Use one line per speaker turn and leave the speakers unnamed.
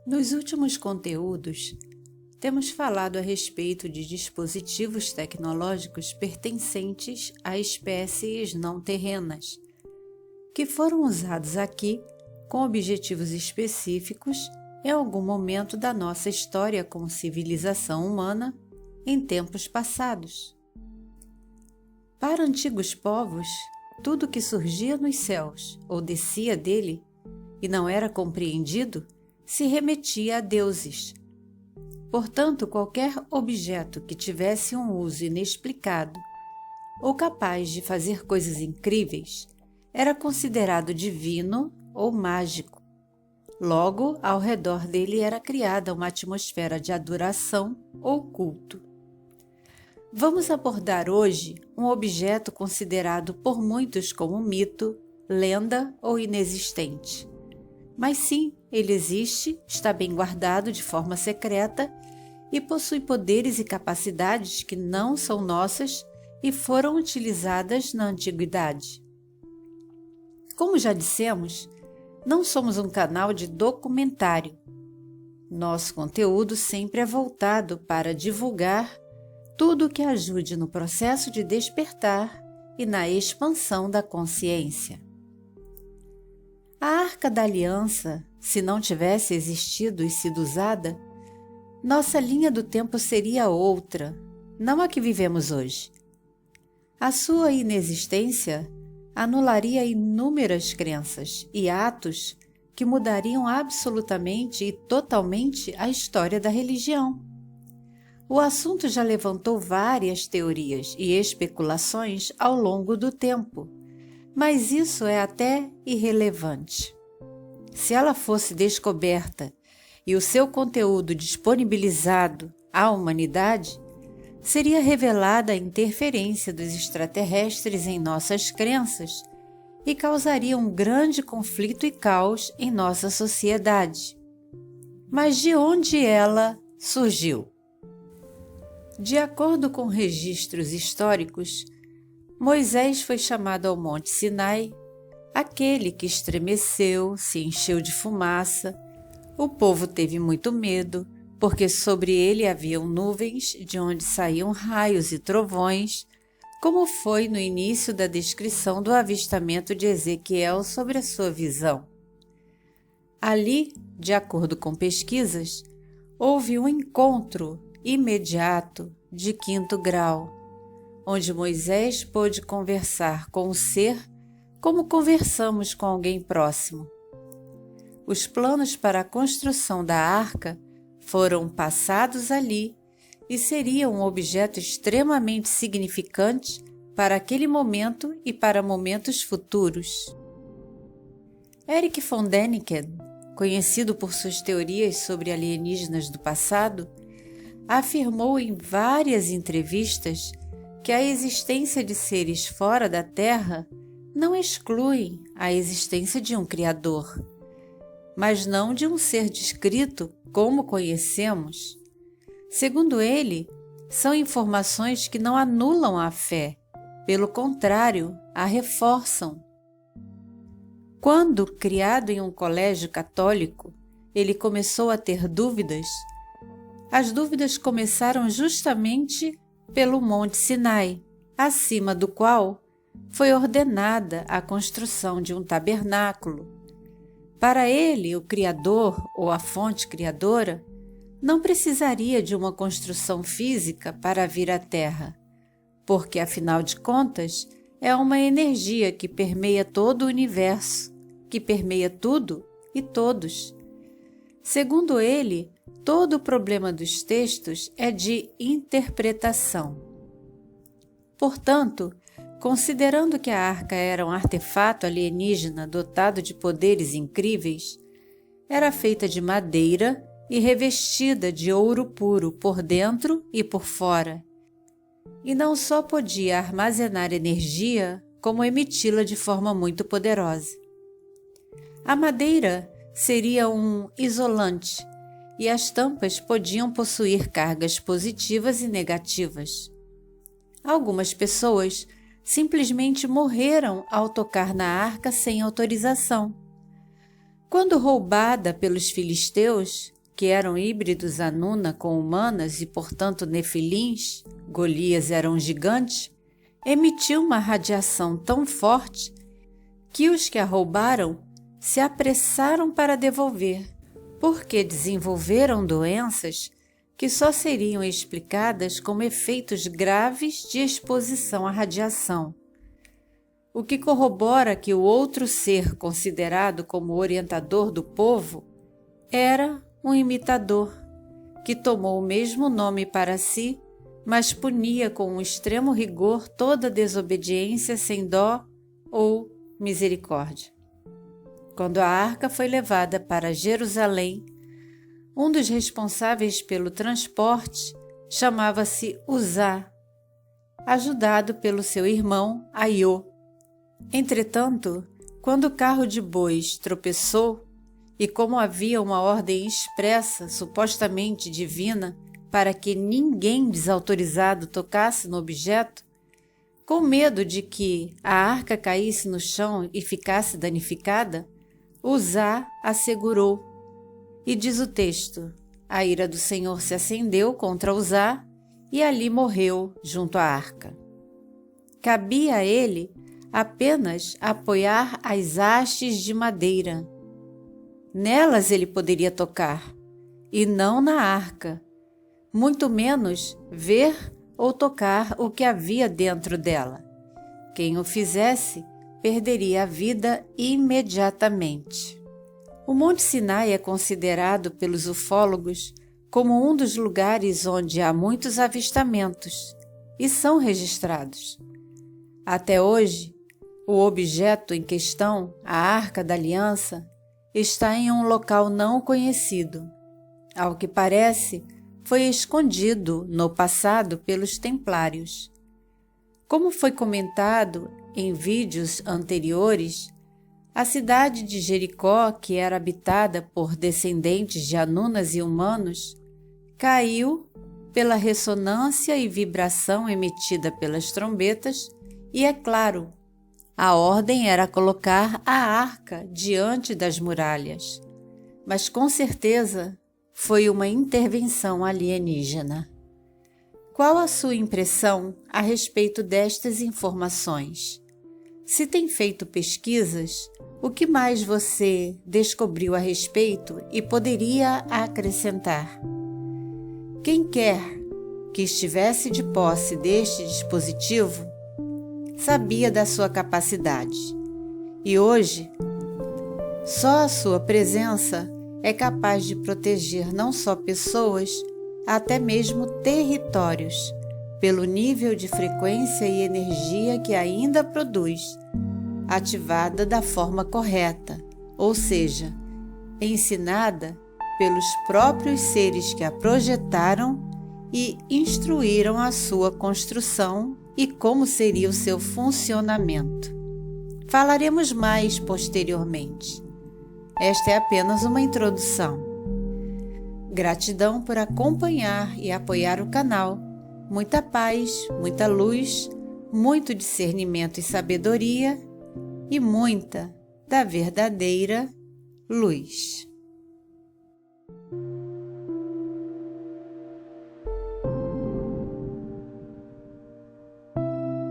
Nos últimos conteúdos, temos falado a respeito de dispositivos tecnológicos pertencentes a espécies não terrenas, que foram usados aqui com objetivos específicos em algum momento da nossa história como civilização humana em tempos passados. Para antigos povos, tudo que surgia nos céus ou descia dele e não era compreendido se remetia a deuses. Portanto, qualquer objeto que tivesse um uso inexplicado ou capaz de fazer coisas incríveis era considerado divino ou mágico. Logo, ao redor dele era criada uma atmosfera de adoração ou culto. Vamos abordar hoje um objeto considerado por muitos como mito, lenda ou inexistente. Mas sim, ele existe, está bem guardado de forma secreta e possui poderes e capacidades que não são nossas e foram utilizadas na antiguidade. Como já dissemos, não somos um canal de documentário. Nosso conteúdo sempre é voltado para divulgar tudo o que ajude no processo de despertar e na expansão da consciência. A Arca da Aliança, se não tivesse existido e sido usada, nossa linha do tempo seria outra, não a que vivemos hoje. A sua inexistência anularia inúmeras crenças e atos que mudariam absolutamente e totalmente a história da religião. O assunto já levantou várias teorias e especulações ao longo do tempo, mas isso é até irrelevante. Se ela fosse descoberta e o seu conteúdo disponibilizado à humanidade, seria revelada a interferência dos extraterrestres em nossas crenças e causaria um grande conflito e caos em nossa sociedade. Mas de onde ela surgiu? De acordo com registros históricos, Moisés foi chamado ao Monte Sinai, aquele que estremeceu, se encheu de fumaça. O povo teve muito medo, porque sobre ele haviam nuvens de onde saíam raios e trovões, como foi no início da descrição do avistamento de Ezequiel sobre a sua visão. Ali, de acordo com pesquisas, houve um encontro imediato de 5º grau, onde Moisés pôde conversar com o ser como conversamos com alguém próximo. Os planos para a construção da arca foram passados ali e seria um objeto extremamente significante para aquele momento e para momentos futuros. Erich von Däniken, conhecido por suas teorias sobre alienígenas do passado, afirmou em várias entrevistas que a existência de seres fora da Terra não exclui a existência de um Criador, mas não de um ser descrito como conhecemos. Segundo ele, são informações que não anulam a fé, pelo contrário, a reforçam. Quando, criado em um colégio católico, ele começou a ter dúvidas, as dúvidas começaram justamente pelo Monte Sinai, acima do qual foi ordenada a construção de um tabernáculo. Para ele, o Criador ou a fonte criadora não precisaria de uma construção física para vir à Terra, porque, afinal de contas, é uma energia que permeia todo o universo, que permeia tudo e todos. Segundo ele, todo o problema dos textos é de interpretação. Portanto, considerando que a arca era um artefato alienígena dotado de poderes incríveis, era feita de madeira e revestida de ouro puro por dentro e por fora, e não só podia armazenar energia, como emiti-la de forma muito poderosa. A madeira seria um isolante, e as tampas podiam possuir cargas positivas e negativas. Algumas pessoas simplesmente morreram ao tocar na arca sem autorização. Quando roubada pelos filisteus, que eram híbridos Anuna com humanas e, portanto, nefilins, Golias era um gigante, emitiu uma radiação tão forte que os que a roubaram se apressaram para devolver, porque desenvolveram doenças que só seriam explicadas como efeitos graves de exposição à radiação, o que corrobora que o outro ser considerado como orientador do povo era um imitador, que tomou o mesmo nome para si, mas punia com um extremo rigor toda desobediência sem dó ou misericórdia. Quando a arca foi levada para Jerusalém, um dos responsáveis pelo transporte chamava-se Uzá, ajudado pelo seu irmão Aiô. Entretanto, quando o carro de bois tropeçou, e como havia uma ordem expressa, supostamente divina, para que ninguém desautorizado tocasse no objeto, com medo de que a arca caísse no chão e ficasse danificada, Uzá a segurou. E diz o texto: a ira do Senhor se acendeu contra Uzá e ali morreu junto à arca. Cabia a ele apenas apoiar as hastes de madeira. Nelas ele poderia tocar, e não na arca, muito menos ver ou tocar o que havia dentro dela. Quem o fizesse perderia a vida imediatamente. O Monte Sinai é considerado pelos ufólogos como um dos lugares onde há muitos avistamentos e são registrados. Até hoje, o objeto em questão, a Arca da Aliança, está em um local não conhecido. Ao que parece, foi escondido no passado pelos templários. Como foi comentado em vídeos anteriores, a cidade de Jericó, que era habitada por descendentes de Anunas e humanos, caiu pela ressonância e vibração emitida pelas trombetas e, é claro, a ordem era colocar a arca diante das muralhas, mas com certeza foi uma intervenção alienígena. Qual a sua impressão a respeito destas informações? Se tem feito pesquisas, o que mais você descobriu a respeito e poderia acrescentar? Quem quer que estivesse de posse deste dispositivo sabia da sua capacidade, e hoje só a sua presença é capaz de proteger não só pessoas, até mesmo territórios, pelo nível de frequência e energia que ainda produz, ativada da forma correta, ou seja, ensinada pelos próprios seres que a projetaram e instruíram a sua construção e como seria o seu funcionamento. Falaremos mais posteriormente. Esta é apenas uma introdução. Gratidão por acompanhar e apoiar o canal. Muita paz, muita luz, muito discernimento e sabedoria e muita da verdadeira luz.